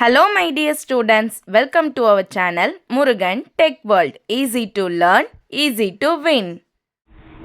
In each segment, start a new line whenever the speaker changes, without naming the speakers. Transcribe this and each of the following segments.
Hello my dear students, welcome to our channel Murugan Tech World. Easy to learn, easy to win.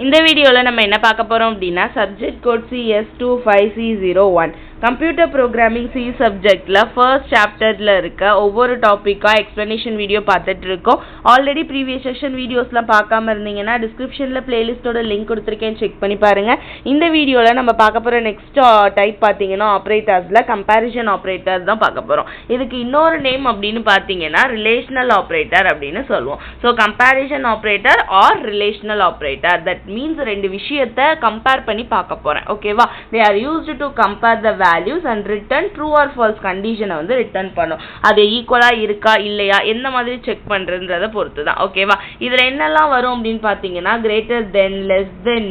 இந்த வீடியோவில் நம்ம என்ன பார்க்க போகிறோம் அப்படின்னா subject code CS25C01 computer programming C சப்ஜெக்டில் ஃபர்ஸ்ட் சாப்டரில் இருக்க ஒவ்வொரு டாப்பிக்காக எக்ஸ்ப்ளனேஷன் வீடியோ பார்த்துட்டு இருக்கோம். ஆல்ரெடி ப்ரீவியஸ் செக்ஷன் வீடியோஸ்லாம் பார்க்காம இருந்தீங்கன்னா டிஸ்கிரிப்ஷனில் பிளேலிஸ்ட்டோட லிங்க் கொடுத்துருக்கேன், செக் பண்ணி பாருங்கள். இந்த வீடியோவில் நம்ம பார்க்க போகிற நெக்ஸ்ட் டைப் பார்த்தீங்கன்னா ஆப்ரேட்டர்ஸில் கம்பேரிசன் ஆப்ரேட்டர் தான் பார்க்க போகிறோம். இதுக்கு இன்னொரு நேம் அப்படின்னு பார்த்தீங்கன்னா ரிலேஷனல் ஆப்ரேட்டர் அப்படின்னு சொல்லுவோம். So comparison operator or relational operator, that means ரெண்டு விஷயத்தை கம்பேர் பண்ணி பார்க்க போகிறேன். ஓகேவா? They are used to compare the values and return true or false condition வந்து ரிட்டர்ன் பண்ணும். அது ஈக்குவலா இருக்கா இல்லையா எந்த மாதிரி செக் பண்றதுன்றத பொறுத்து தான். ஓகேவா? இதுல என்னெல்லாம் வரும் அப்படின்னு பாத்தீங்கன்னா greater than, less than,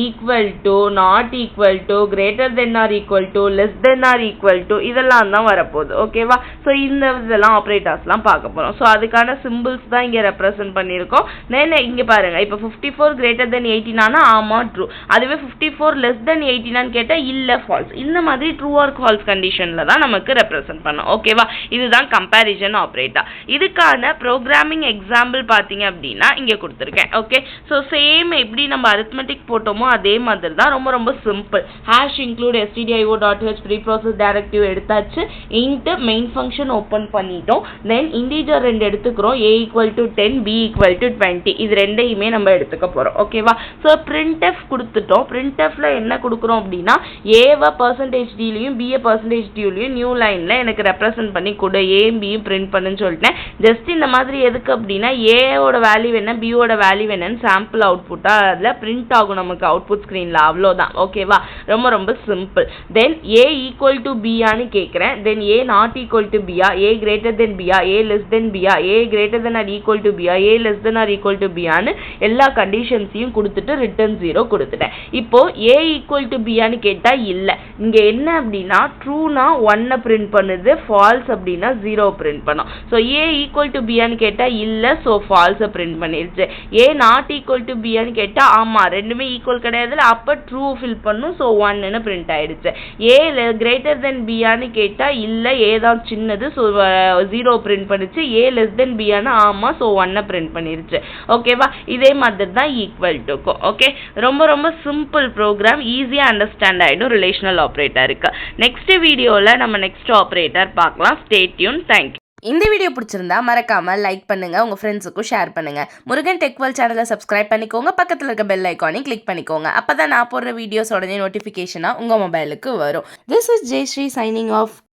equal to, not equal to, greater than or equal to, less than or equal to, இதெல்லாம் தான் வரப்போகுது. ஓகேவா? ஸோ இந்த இதெல்லாம் ஆப்ரேட்டர்ஸ்லாம் பார்க்க போறோம். ஸோ அதுக்கான சிம்பிள்ஸ் தான் இங்க ரெப்ரசென்ட் பண்ணியிருக்கோம். தென் இங்க பாருங்க, இப்போ 54 கிரேட்டர் தென் 18 ஆமா ட்ரூ, அதுவே 54 லெஸ் தென் 18 கேட்டா இல்ல ஃபால்ஸ். இந்த மாதிரி ட்ரூ ஆர் ஃபால்ஸ் கண்டிஷன்ல தான் நமக்கு ரெப்ரசென்ட் பண்ணும். ஓகேவா? இதுதான் கம்பேரிசன் ஆப்ரேட்டர். இதுக்கான ப்ரோக்ராமிங் எக்ஸாம்பிள் பாத்தீங்க அப்படின்னா இங்க கொடுத்துருக்கேன். ஓகே, ஸோ சேம் எப்படி நம்ம அரித்மெட்டிக் போட்டோமோ அதே மாதிரி தான், ரொம்ப ரொம்ப simple. Hash include stdio.h preprocess directive எடுத்தாச்சு. இன்ட் மெயின் ஃபங்க்ஷன் ஓப்பன் பண்ணிட்டோம். தென் இன்டிஜர் ரெண்டு எடுத்துக்கிறோம், a = 10 b = 20. இது ரெண்டையுமே நம்ம எடுத்துக்க போறோம். ஓகேவா? ஸோ printf கொடுத்துட்டோம். printfல என்ன கொடுக்குறோம் அப்படின்னா ஏவை %d-லையும் b %d-லையும் நியூ லைன்ல எனக்கு ரெப்ரசென்ட் பண்ணி கொடு, ஏயும் பியும் பிரிண்ட் பண்ணுன்னு சொல்லிட்டேன். ஜஸ்ட் இந்த மாதிரி எதுக்கு அப்படின்னா ஏவோட வேல்யூ என்ன, பியோட வேல்யூ என்னன்னு சாம்பிள் அவுட்புட்டா அதுல பிரிண்ட் ஆகும் நமக்கு அவுட்புட் ஸ்கிரீன்ல. அவ்வளோதான். ஓகேவா? ரொம்ப ரொம்ப சிம்பிள். தென் a = b ஆன்னு கேட்கிறேன். தென் a not equal to b, a greater than b, a less than b, a greater than or equal to b, a less than or equal to b ஆன்னு எல்லா கண்டிஷன்ஸையும் கொடுத்துட்டு return 0 கொடுத்துட்டேன். இப்போ a = b ஆன்னு கேட்டா இல்ல, இங்க என்ன அப்படின்னா ட்ரூனா 1 பிரிண்ட் பண்ணுது, ஃபால்ஸ் அப்படின்னா 0 பிரிண்ட் பண்ணும். ஸோ a = b ஆன்னு கேட்டா இல்ல, ஸோ ஃபால்ஸை பிரிண்ட் பண்ணிருச்சு. a not equal to b ஆன்னு கேட்டா ஆமா ரெண்டுமே ஈக்குவல் கிடையாதுல, அப்ப ட்ரூ ஃபில் பண்ணும், ஸோ 1ன்னு பிரிண்ட் ஆயிடுச்சு. a greater than b ஆன்னு கேட்டா இல்ல, a தான் சின்னது, ஸோ 0 பிரிண்ட் பண்ணுச்சு. a less than b ஆனா ஆமா, ஸோ 1 பிரிண்ட் பண்ணிருச்சு. ஓகேவா? இதே மாதிரி தான் ஈக்குவல் டுக்கும். ஓகே, ரொம்ப ரொம்ப சிம்பிள் ப்ரோக்ராம், ஈஸியா அண்டர்ஸ்டாண்ட் ஆயிடும் ரிலேஷனல் ஆப்ரேட்டருக்கு. நெக்ஸ்ட் வீடியோல நம்ம நெக்ஸ்ட் ஆப்ரேட்டர் பார்க்கலாம். Stay tune. தேங்க்யூ. இந்த வீடியோ பிடிச்சிருந்தா மறக்காம லைக் பண்ணுங்க, உங்க ஃப்ரெண்ட்ஸுக்கும் ஷேர் பண்ணுங்க. முருகன் டெக் வேர்ல்ட் சேனலை சப்ஸ்கிரைப் பண்ணிக்கோங்க, பக்கத்தில் இருக்க பெல் ஐக்கானையும் கிளிக் பண்ணிக்கோங்க. அப்பதான் நான் போடுற வீடியோஸ் உடனே நோட்டிஃபிகேஷனா உங்க மொபைலுக்கு வரும். This is Jayashree signing of.